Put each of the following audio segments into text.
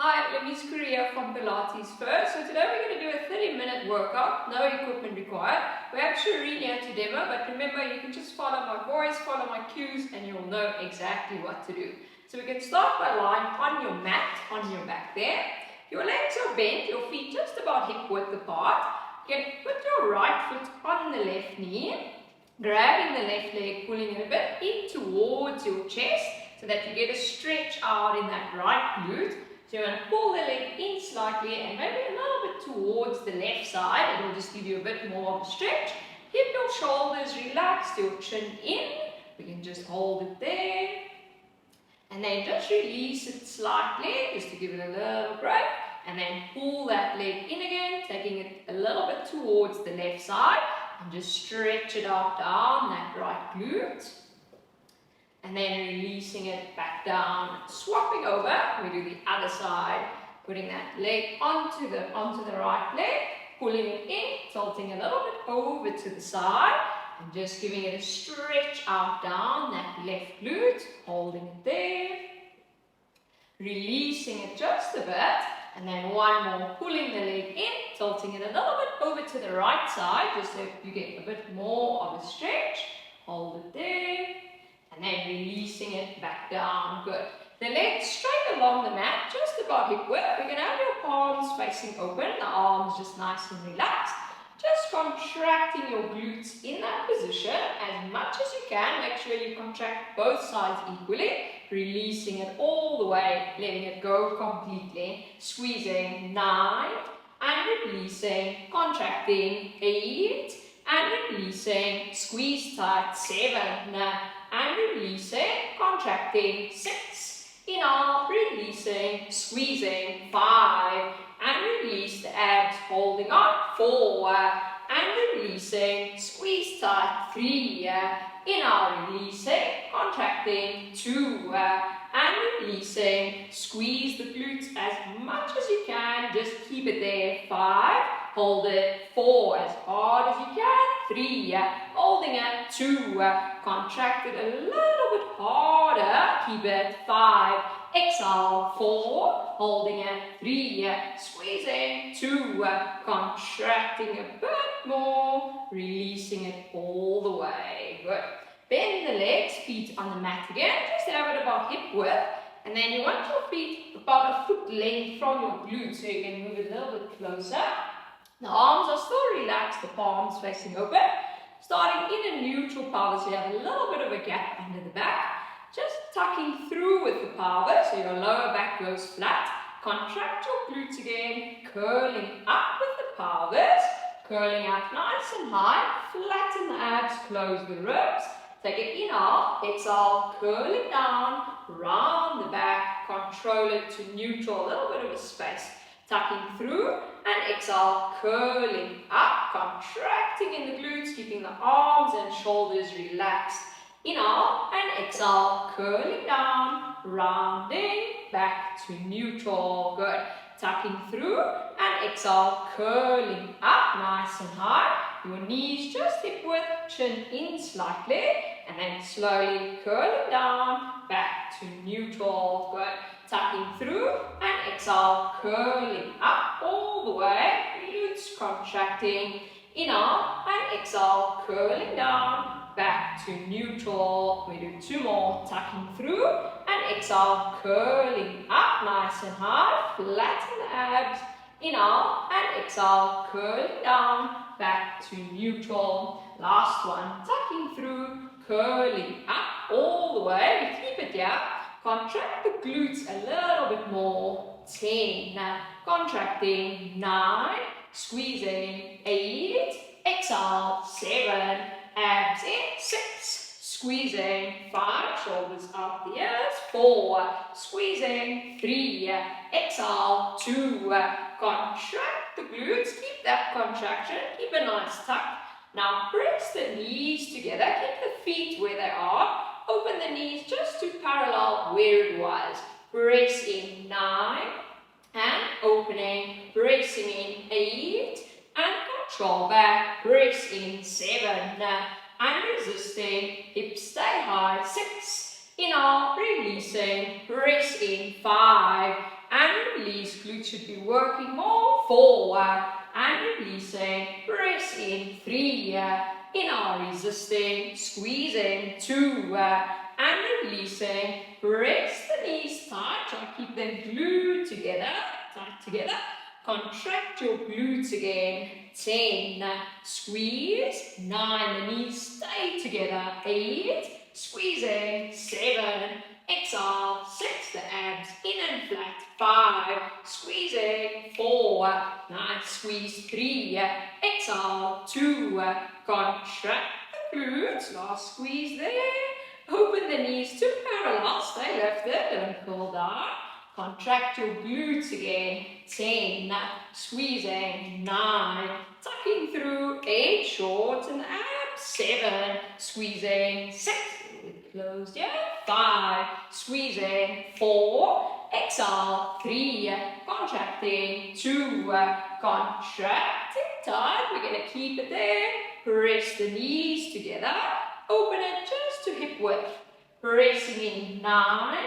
Hi, Louise Korea from Pilates First. So today we're going to do a 30-minute workout, no equipment required. We have Shireen here to demo, but remember you can just follow my voice, follow my cues, and you'll know exactly what to do. So we can start by lying on your mat, on your back there. Your legs are bent, your feet just about hip width apart. You can put your right foot on the left knee, grabbing the left leg, pulling it a bit in towards your chest so that you get a stretch out in that right glute. So you're going to pull the leg in slightly and maybe a little bit towards the left side. It will just give you a bit more of a stretch. Keep your shoulders relaxed, your chin in. We can just hold it there. And then just release it slightly, just to give it a little break. And then pull that leg in again, taking it a little bit towards the left side. And just stretch it out down that right glute. And then releasing it back down, swapping over. We do the other side, putting that leg onto the right leg, pulling it in, tilting a little bit over to the side, and just giving it a stretch out down that left glute, holding it there, releasing it just a bit, and then one more, pulling the leg in, tilting it a little bit over to the right side, just so you get a bit more of a stretch, hold it there. And then releasing it back down. Good. The legs straight along the mat, just about hip width. We're going to have your palms facing open, the arms just nice and relaxed. Just contracting your glutes in that position as much as you can. Make sure you contract both sides equally. Releasing it all the way, letting it go completely. Squeezing 9 and releasing, contracting 8 and releasing, squeeze tight 7. And releasing, contracting 6, in all, releasing, squeezing 5, and release the abs, holding on 4, and releasing, squeeze tight 3, in all, releasing, contracting 2, and releasing, squeeze the glutes as much as you can, just keep it there, 5, hold it, 4, as hard as you can, 3, holding it, 2, contract it a little bit harder, keep it, 5, exhale, 4, holding it, 3, squeezing, 2, contracting a bit more, releasing it all the way, good. Bend the legs, feet on the mat again, just have it about hip width, and then you want your feet about a foot length from your glutes, so you can move it a little bit closer. The arms are still relaxed, the palms facing open. Starting in a neutral pelvis, you have a little bit of a gap under the back. Just tucking through with the pelvis, so your lower back goes flat. Contract your glutes again, curling up with the pelvis. Curling out nice and high, flatten the abs, close the ribs. Take an inhale, exhale, curling down, round the back, control it to neutral, a little bit of a space. Tucking through and exhale, curling up, contracting in the glutes, keeping the arms and shoulders relaxed. Inhale and exhale, curling down, rounding, back to neutral. Good. Tucking through and exhale, curling up, nice and high. Your knees just hip width, chin in slightly, and then slowly curling down, back to neutral. Good. Tucking through and exhale, curling up all the way, glutes contracting, inhale and exhale, curling down, back to neutral. We do 2 more, tucking through and exhale, curling up nice and high, flatten the abs, inhale and exhale, curling down, back to neutral. Last one, tucking through, curling up all the way, we keep it here. Contract the glutes a little bit more, 10, contracting 9, squeezing 8, exhale 7, abs in 6, squeezing 5, shoulders up the ears, 4, squeezing 3, exhale 2, contract the glutes, keep that contraction, keep a nice tuck. Now press the knees together, keep the feet where they are. Open the knees just to parallel where it was. Press in 9 and opening, pressing in 8 and control back, press in 7 and resisting, hips stay high, 6, inhale, releasing, press in 5 and release. glutes should be working more. 4, and releasing, press in. 3, inhale, resisting, squeezing. 2, and releasing, press the knees tight, try to keep them glued together, tight together. Contract your glutes again. 10, squeeze. 9, the knees stay together. 8, squeezing. 7, exhale. 6, the abs in and flat. 5, squeezing. 4, nice squeeze. 3, exhale. 2, contract the glutes. Last squeeze there. Open the knees to parallel. Stay lifted. Don't pull down. Contract your glutes again. 10, squeezing. 9, tucking through. 8, shorten abs. 7, squeezing. 6, closed, yeah. 5, squeezing. 4, exhale. 3, contracting. 2, contracting tight. We're going to keep it there. Press the knees together. Open it just to hip width. Pressing in. 9,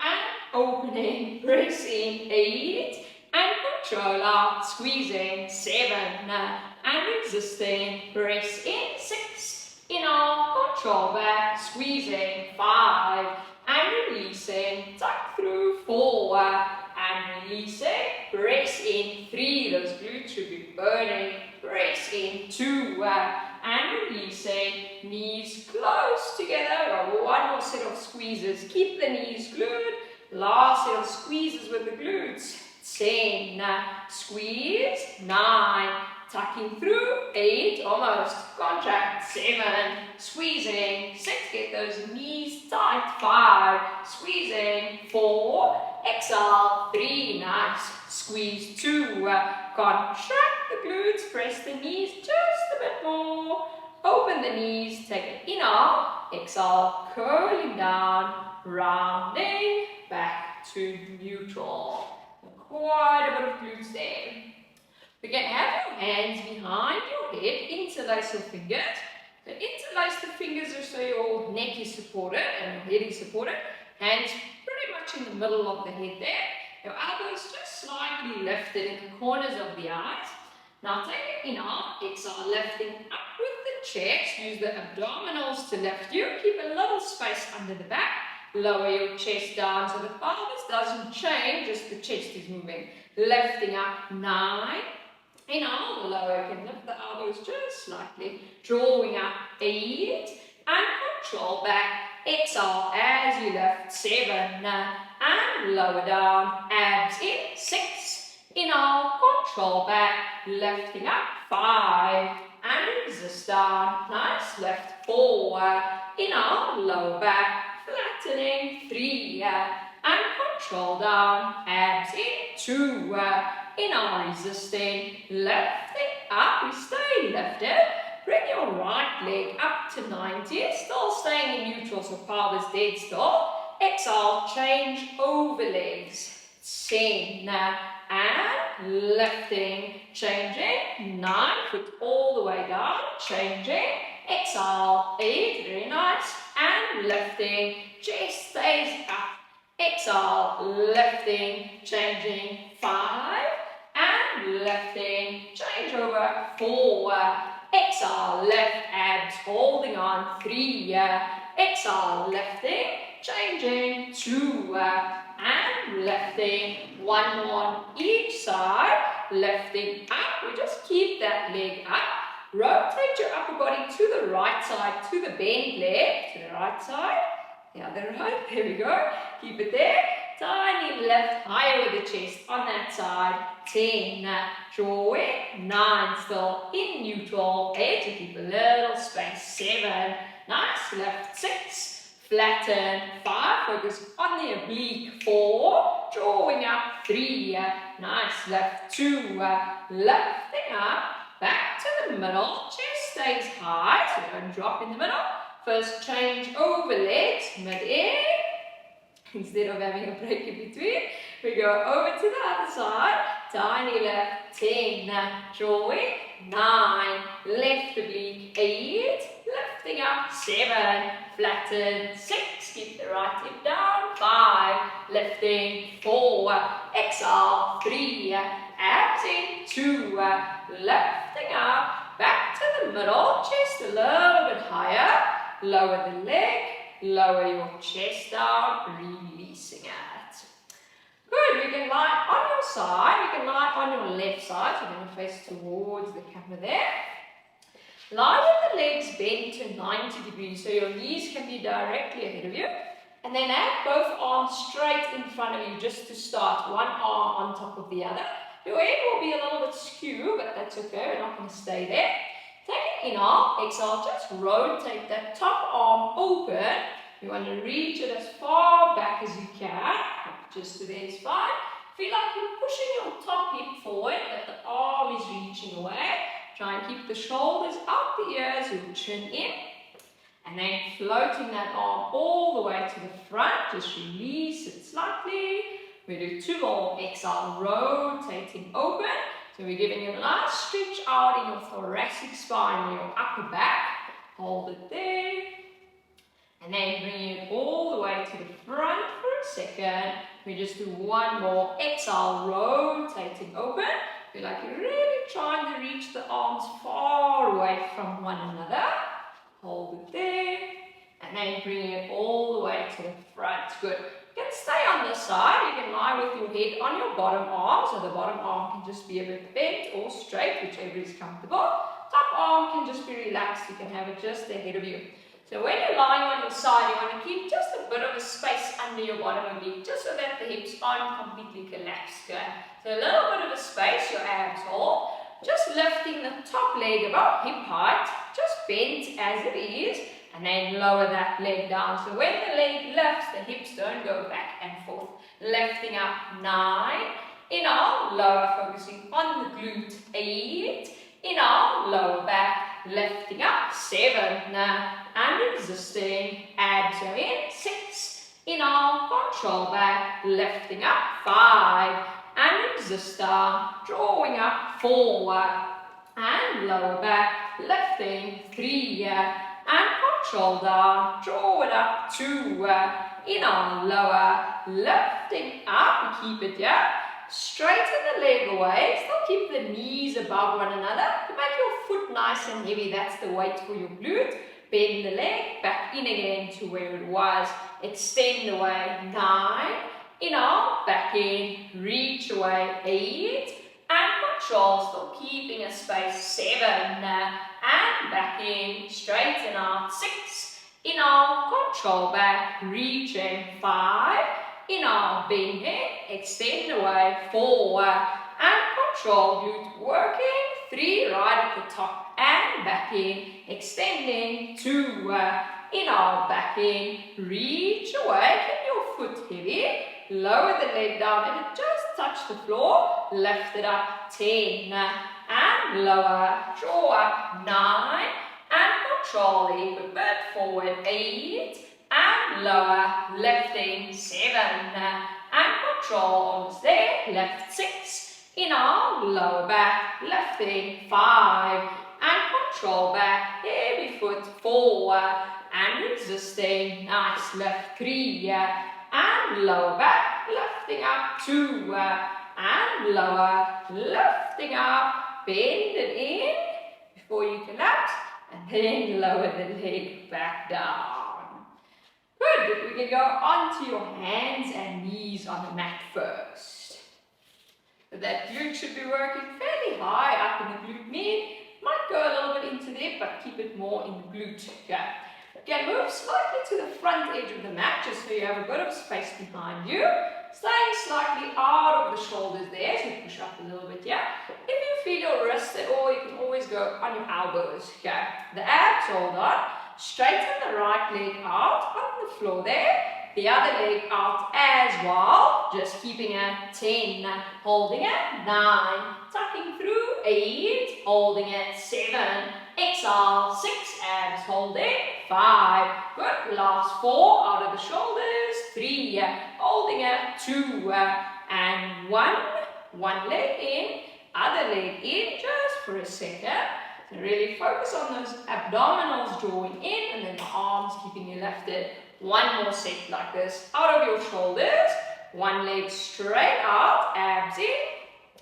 and opening, pressing. 8, and control out, squeezing. 7, and resisting, press in. 6, inhale, control back, squeezing. 5, and releasing, tuck through. 4, and releasing, press in. 3, those glutes should be burning, press in. 2, and releasing, knees close together. One more set of squeezes, keep the knees glued. Last set of squeezes with the glutes. 10, squeeze. 9, tucking through. 8, almost, contract. 7, squeezing. 6, get those knees tight. 5, squeezing. 4, exhale. 3, nice, squeeze. 2, contract the glutes, press the knees just a bit more. Open the knees, take an inhale, exhale, curling down, rounding, back to neutral. Quite a bit of glutes there. Again, have your hands behind your head, interlace your fingers. So interlace the fingers so your neck is supported and your head is supported. Hands pretty much in the middle of the head there. Your elbows just slightly lifted in the corners of the eyes. Now take an inhale, exhale, lifting up with the chest. Use the abdominals to lift you. Keep a little space under the back. Lower your chest down so the pelvis doesn't change, just the chest is moving. Lifting up. 9. Inhale, the lower you can lift the elbows just slightly. Drawing up. 8. And control back. Exhale as you lift. 7. And lower down. Abs in. 6. Inhale, control back. Lifting up. 5. And resist down. Nice. Lift. 4. Inhale, lower back. Flattening. 3, and control down, abs in. 2, inhale, resisting, lifting up, we stay lifted. Bring your right leg up to 90, still staying in neutral, so pelvis dead still. Exhale, change over legs. 10, and lifting, changing. 9, foot all the way down, changing. Exhale, 8, very nice, and lifting, chest stays up. Exhale, lifting, changing. 5, and lifting, change over. 4, exhale, lift, abs holding on. 3, exhale, lifting, changing. 2, and lifting. 1 more on each side, lifting up. We just keep that leg up. Rotate your upper body to the right side, to the bent leg, to the right side, the other right, there we go, keep it there, tiny lift higher with the chest on that side. 10, drawing. 9, still in neutral. 8, to keep a little space. 7, nice lift. 6, flatten. 5, focus on the oblique. 4, drawing up. 3, nice lift. 2, lifting up. Back to the middle, chest stays high, so don't drop in the middle. First change over legs, mid-air. Instead of having a break in between, we go over to the other side. Tiny lift. 10, drawing. 9, left oblique. 8, lifting up. 7, flatten. 6, keep the right hip down. 5, lifting. 4, exhale. exhale, 3, abs in, 2, lifting up, back to the middle, chest a little bit higher, lower the leg, lower your chest down, releasing it. Good, we can lie on your side, you can lie on your left side, so you're going to face towards the camera there. Lie with the legs bent to 90 degrees, so your knees can be directly ahead of you. And then have both arms straight in front of you just to start, one arm on top of the other. Your head will be a little bit skew, but that's okay, we're not going to stay there. Take an inhale, exhale, just rotate that top arm open. You want to reach it as far back as you can, just to there is fine. Feel like you're pushing your top hip forward, that the arm is reaching away. Try and keep the shoulders out the ears, your chin in. And then floating that arm all the way to the front, just release it slightly. We do 2 more, exhale, rotating open. So we're giving you a nice stretch out in your thoracic spine, your upper back. Hold it there. And then bring it all the way to the front for a second. We just do 1 more, exhale, rotating open. Feel like you're really trying to reach the arms far away from one another. Hold it there. And then bring it all the way to the front. Good. You can stay on this side. You can lie with your head on your bottom arm. So the bottom arm can just be a bit bent or straight, whichever is comfortable. Top arm can just be relaxed. You can have it just ahead of you. So when you're lying on your side, you want to keep just a bit of a space under your bottom oblique, just so that the hips aren't completely collapsed. Okay? So a little bit of a space, your abs hold. Just lifting the top leg about hip height, just bent as it is, and then lower that leg down. So when the leg lifts, the hips don't go back and forth. Lifting up, 9. Inhale, lower, focusing on the glute, 8. Inhale, lower back, lifting up, 7. And resisting, abs are in, 6. Inhale, control back, lifting up, 5. And resist down, drawing up, 4. And lower back, lifting, 3. And control down, draw it up, 2. Inhale, lower, lifting up, keep it here. Straighten the leg away, still keep the knees above one another. To make your foot nice and heavy, that's the weight for your glute. Bend the leg, back in again to where it was. Extend away, 9. Inhale, back in, reach away, 8. And control, still keeping a space, 7. And back in, straighten out, 6. Inhale, control back, reaching, 5. Inhale, bend in, extend away, 4. And control, glute working, 3, right at the top. And back in, extending, 2. Inhale, back in, reach away, keep your foot heavy. Lower the leg down, and it just touch the floor. Lift it up, 10. And lower, draw up, 9. And control the hip a bit forward, 8. And lower, lifting, 7. And control, almost there, left, 6. Inhale, lower back, lifting, 5. And control back, heavy foot, 4. And resisting, nice, lift, 3. And lower back, lifting up, 2. And lower, lifting up, bend it in before you collapse, and then lower the leg back down. Good, we can go onto your hands and knees on the mat first. That glute should be working fairly high up in the glute med. Might go a little bit into there, but keep it more in the glute. Okay. Okay, move slightly to the front edge of the mat, just so you have a bit of space behind you. Staying slightly out of the shoulders there, so push up a little bit, yeah? If you feel your wrists at all, you can always go on your elbows, okay? The abs, hold on. Straighten the right leg out on the floor there. The other leg out as well. Just keeping it, 10. Holding it, 9. Tucking through, 8. Holding it, 7. Exhale, 6. Abs holding, 5. Good. Last 4 out of the shoulders. 3. Holding it, 2. And 1. One leg in, other leg in, just for a second. So really focus on those abdominals drawing in, and then the arms keeping you lifted. 1 more set like this. Out of your shoulders. One leg straight out, abs in.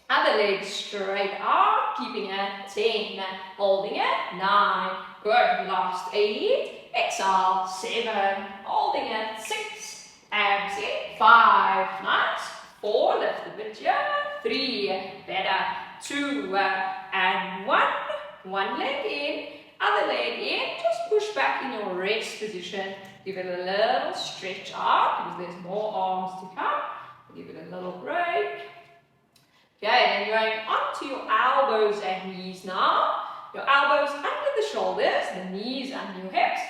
Other leg straight out, keeping it. 10, holding it. 9, good. Last 8. Exhale. 7, holding it. 6, abs in. 5, nice. 4, lift a bit here. 3, better. 2 and 1. One leg in, other leg in. Just push back in your rest position. Give it a little stretch out because there's more arms to come. Give it a little break. Okay, then going onto your elbows and knees now. Your elbows under the shoulders, the knees under your hips.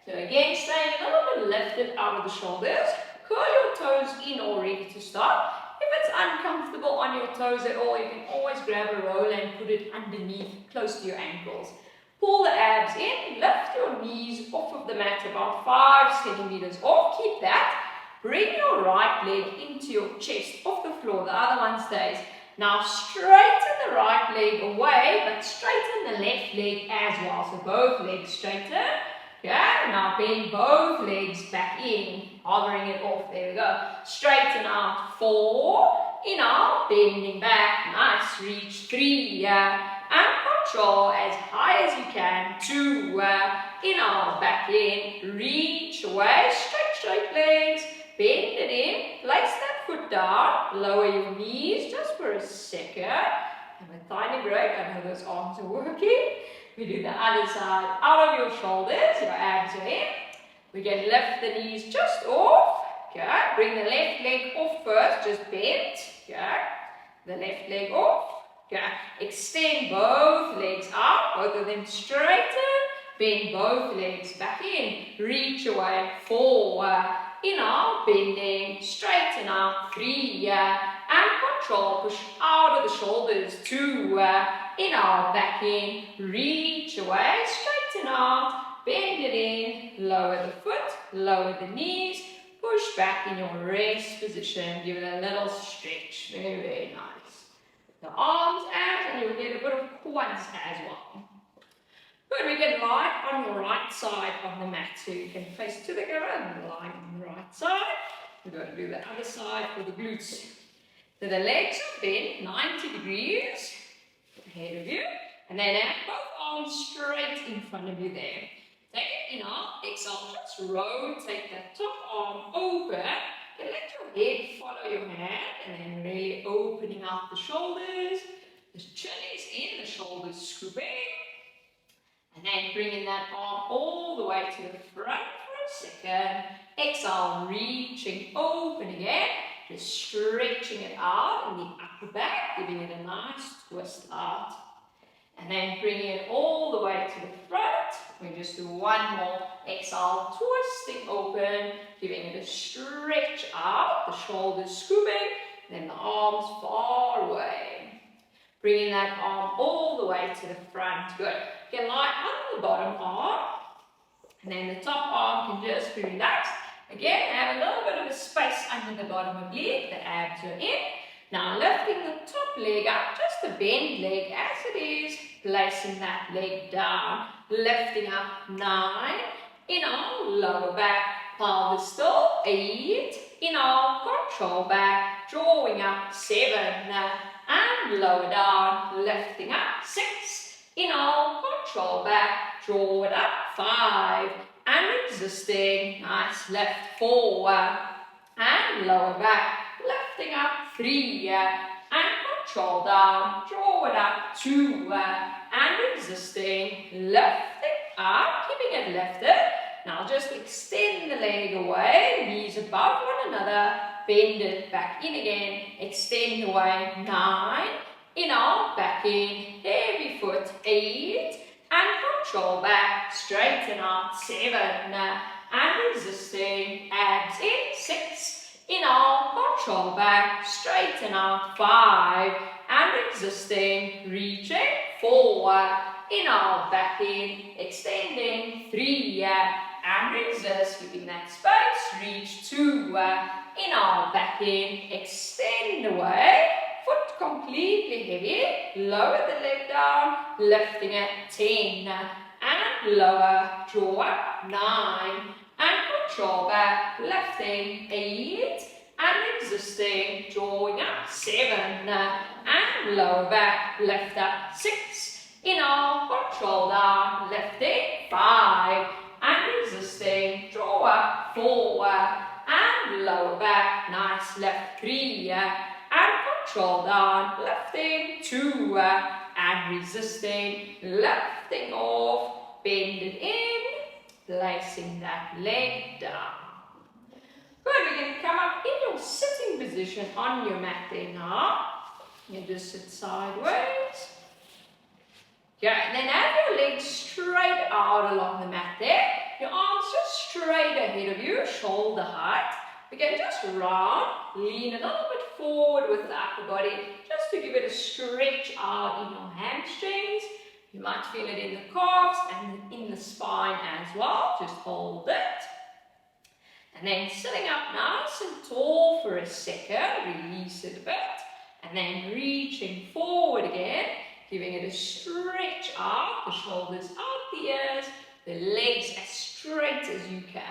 So again, staying a little bit lifted out of the shoulders. Curl your toes in or ready to start. If it's uncomfortable on your toes at all, you can always grab a roller and put it underneath, close to your ankles. Pull the abs in, lift your knees off of the mat about 5 centimeters off. Keep that. Bring your right leg into your chest, off the floor. The other one stays. Now straighten the right leg away, but straighten the left leg as well. So both legs straighten. Okay, now bend both legs back in, hovering it off. There we go. Straighten out. 4, in out, bending back. Nice. Reach. 3, and control as high as you can. 2, in out, back in. Reach away. Straight legs. Bend it in. Place that foot down. Lower your knees just for a second. Have a tiny break. I know those arms are working. We do the other side. Out of your shoulders. Your abs are in. We can lift the knees just off. Okay. Bring the left leg off first. Just bend. Okay. The left leg off. Okay. Extend both legs out. Both of them straighten. Bend both legs back in. Reach away. 4. In out, bending, straighten out. 3, and control, push out of the shoulders. 2, in out, back in, reach away, straighten out, bend it in, lower the foot, lower the knees, push back in your rest position, give it a little stretch. Very, very nice. The arms out, and you'll get a bit of quads as well. Good, we can lie on your right side on the mat, so you can face to the camera and lie on the right side. We're going to do the other side for the glutes. So the legs are bent 90 degrees ahead of you, and then have both arms straight in front of you there. Take it in out, exhale, just rotate that top arm open, and let your head follow your hand, and then really opening out the shoulders. The chin is in, the shoulders scooping. And then bringing that arm all the way to the front for a second. Exhale, reaching open again. Just stretching it out in the upper back, giving it a nice twist out. And then bringing it all the way to the front. We just do one more. Exhale, twisting open, giving it a stretch out. The shoulders scooping, then the arms far away. Bringing that arm all the way to the front. Good. You can lie on the bottom arm, and then the top arm can just be relaxed. Again, have a little bit of a space under the bottom oblique, the abs are in. Now lifting the top leg up, just a bent leg as it is, placing that leg down, lifting up. 9, in on, lower back, pelvis still. 8, in on, control back, drawing up. 7, and lower down, lifting up. 6, in all, control back, draw it up. 5, and resisting, nice, lift. 4, and lower back, lifting up. 3, and control down, draw it up. 2, and resisting, lifting up, keeping it lifted. Now just extend the leg away, knees above one another, bend it back in again, extend away. 9, in out, back in, heavy foot. 8, and control back, straighten out. 7, and resisting, abs in. 6, in out, control back, straighten out. 5, and resisting, reaching. 4, in out, back in, extending. 3, and resist, keeping that space. Reach. 2, in out, back in, extend away. Foot completely heavy, lower the leg down, lifting it. 10, and lower, draw up. 9, and control back, lifting. 8, and resisting, drawing up, 7, and lower back, lift up, 6, inhale, control down, lifting, 5, and resisting, draw up, 4, and lower back, nice, left, 3, and control down, lifting, 2, and resisting, lifting off, bend it in, placing that leg down. Good, we're going to come up in your sitting position on your mat there now. You just sit sideways. Okay, and then have your legs straight out along the mat there. Your arms just straight ahead of you, shoulder height. Again, just round, lean a little bit forward with the upper body, just to give it a stretch out in your hamstrings. You might feel it in the calves and in the spine as well. Just hold it. And then sitting up nice and tall for a second, release it a bit. And then reaching forward again, giving it a stretch out, the shoulders out the ears, the legs as straight as you can.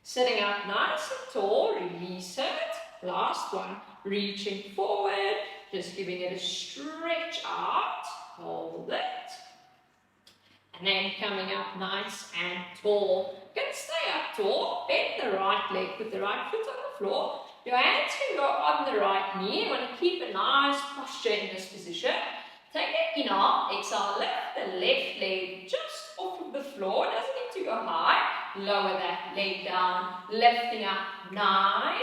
Sitting up nice and tall, release it. Last one, reaching forward, just giving it a stretch out, hold it. And then coming up nice and tall. You can stay up tall, bend the right leg, put the right foot on the floor. Your hands can go on the right knee. You want to keep a nice posture in this position. Take it inhale, exhale, lift the left leg just off of the floor. It doesn't need to go high. Lower that leg down, lifting up 9,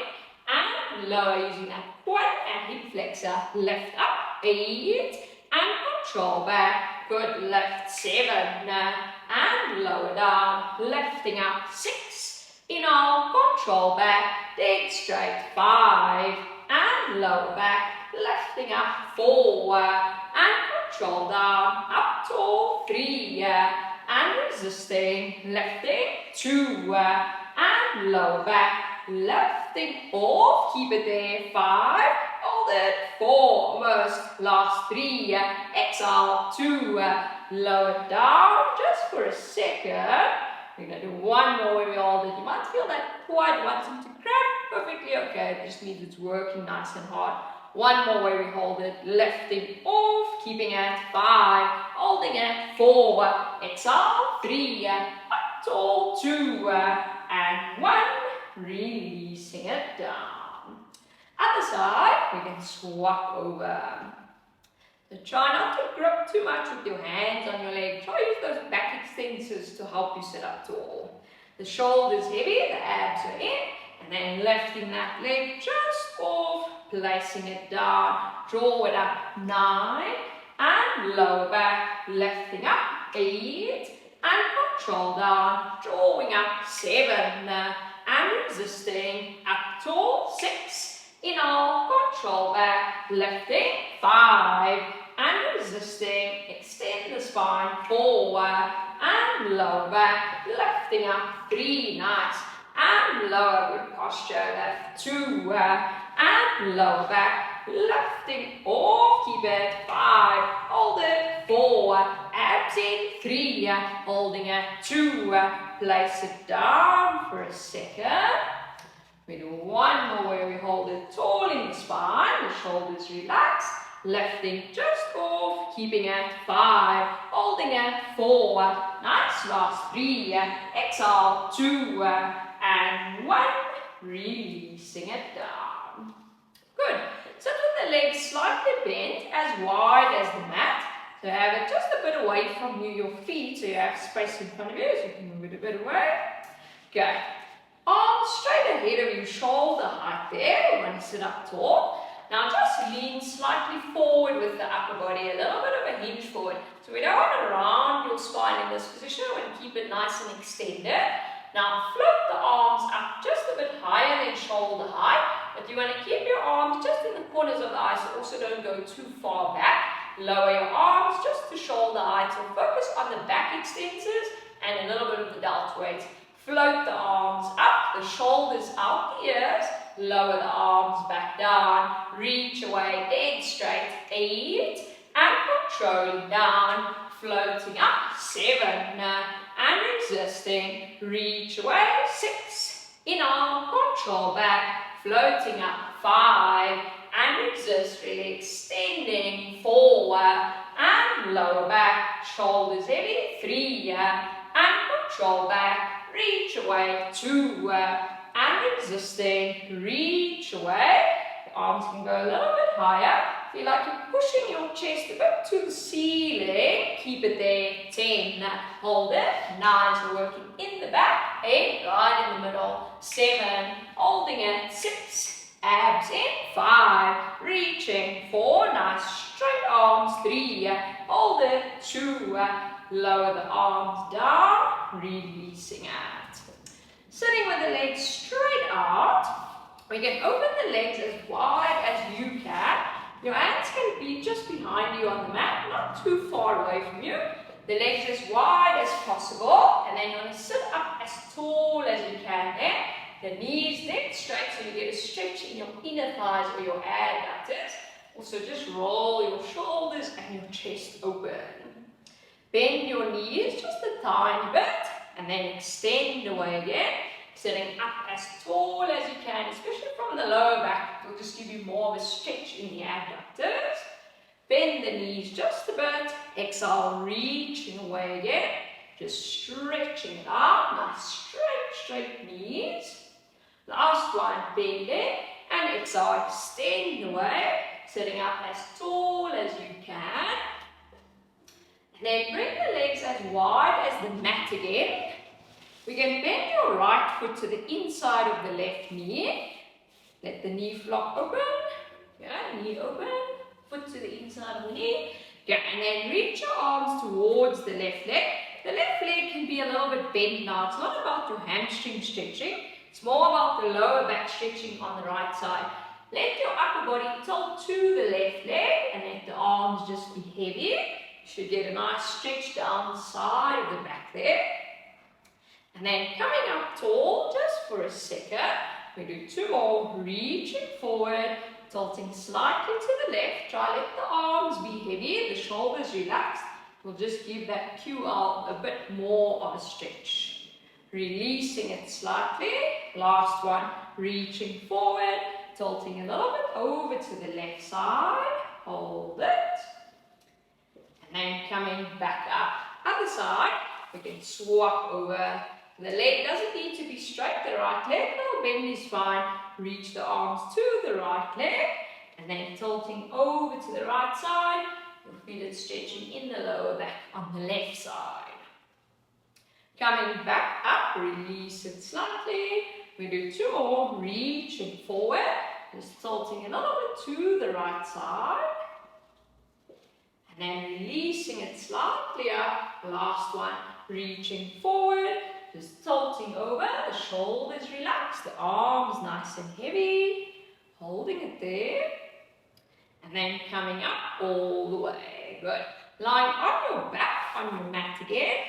and lower using that quad and hip flexor. Lift up 8, and control back. Good, lift 7, and lower down, lifting up 6. Inhale, control back, dead straight 5, and lower back, lifting up 4, and control down, up tall 3, and resisting, lifting 2, and lower back, lifting off, keep it there 5, hold it 4, almost, last 3, exhale 2, lower down just for a second. We're going to do one more where we hold it. You might feel that quad wanting to crack, perfectly okay, it just means it's working nice and hard. One more where we hold it, lifting off, keeping at 5, holding at 4, exhale 3, up tall 2, and 1, releasing it down. Other side, we can swap over. So try not to grip too much with your hands on your leg. Try use those back extensors to help you sit up tall. The shoulders heavy, the abs are in, and then lifting that leg just off, placing it down, draw it up 9, and lower back, lifting up 8, and control down, drawing up 7, and resisting, up tall 6. Inhale, control back, lifting 5, and resisting, extend the spine 4, and lower back, lifting up 3, nice, and lower, good posture, left 2, and lower back, lifting off, keep it 5, hold it 4, abs in 3, holding at 2, place it down for a second. We do one more where we hold it tall in the spine, the shoulders relaxed, lifting just off, keeping at 5, holding at 4, nice, last 3, exhale 2, and 1, releasing it down. Good, sit with the legs slightly bent, as wide as the mat, so have it just a bit away from you, your feet, so you have space in front of you, so you can move it a bit away. Okay. Arms straight ahead of you, shoulder height there. We want to sit up tall. Now just lean slightly forward with the upper body, a little bit of a hinge forward. So we don't want to round your spine in this position, we want to keep it nice and extended. Now float the arms up just a bit higher than shoulder height, but you want to keep your arms just in the corners of the eyes, so also don't go too far back. Lower your arms just to shoulder height, so focus on the back extensors and a little bit of the deltoids. Float the arms up, the shoulders out the ears, lower the arms back down, reach away, dead straight, 8, and controlling down, floating up, 7, and resisting, reach away, 6, inhale, control back, floating up, 5, and resist, really extending, 4, and lower back, shoulders heavy, 3, and control back, reach away, 2, and resisting, reach away. The arms can go a little bit higher. Feel like you're pushing your chest a bit to the ceiling. Keep it there, 10, hold it, 9, so working in the back, 8, right in the middle, 7, holding it, 6, abs in, 5, reaching, 4, nice straight arms, 3, hold it, 2, lower the arms down, releasing it. Sitting with the legs straight out, we can open the legs as wide as you can. Your hands can be just behind you on the mat, not too far away from you. The legs as wide as possible, and then you want to sit up as tall as you can there. The knees then straight so you get a stretch in your inner thighs or your adductors. Also just roll your shoulders and your chest open. Bend your knees just a tiny bit and then extend away again. Sitting up as tall as you can, especially from the lower back. It will just give you more of a stretch in the adductors. Bend the knees just a bit. Exhale, reaching away again. Just stretching it out. Nice straight knees. Last one, bend it. And exhale, extend away. Sitting up as tall as you can. And then bring the legs as wide as the mat again. We can bend your right foot to the inside of the left knee. Let the knee flop open. Yeah, knee open. Foot to the inside of the knee. Yeah, and then reach your arms towards the left leg. The left leg can be a little bit bent now. It's not about your hamstring stretching. It's more about the lower back stretching on the right side. Let your upper body tilt to the left leg and let the arms just be heavy. You should get a nice stretch down the side of the back there. And then coming up tall just for a second. We do 2 more, reaching forward, tilting slightly to the left. Try let the arms be heavy, the shoulders relaxed. We'll just give that QL a bit more of a stretch. Releasing it slightly. Last one, reaching forward, tilting a little bit over to the left side. Hold it. And then coming back up. Other side, we can swap over. The leg doesn't need to be straight, the right leg, no bend is fine. Reach the arms to the right leg and then tilting over to the right side. You'll feel it stretching in the lower back on the left side. Coming back up, release it slightly. We do 2 more, reaching forward, just tilting a little bit to the right side. And then releasing it slightly up. Last one, reaching forward. Just tilting over, the shoulders relaxed, the arms nice and heavy, holding it there, and then coming up all the way. Good. Lying on your back, on your mat again.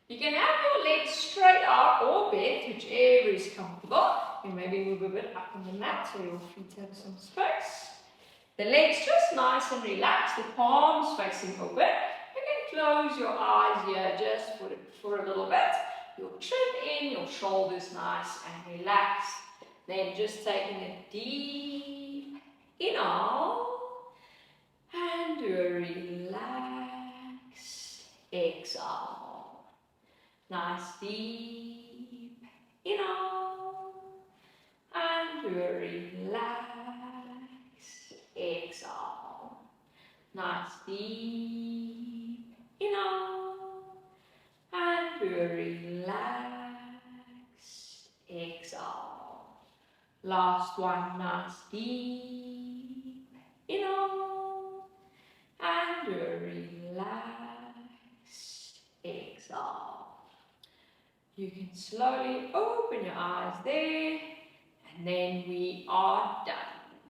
You can have your legs straight out or bent, whichever is comfortable. You maybe move a bit up on the mat so your feet have some space. The legs just nice and relaxed, the palms facing open. Close your eyes here just for a little bit. Your chin in, your shoulders nice and relaxed. Then just taking a deep inhale and do a relax exhale. Nice deep inhale and do a relax exhale. Nice deep inhale and do a relaxed exhale. Last one, nice deep inhale and do a relaxed exhale. You can slowly open your eyes there and then we are done.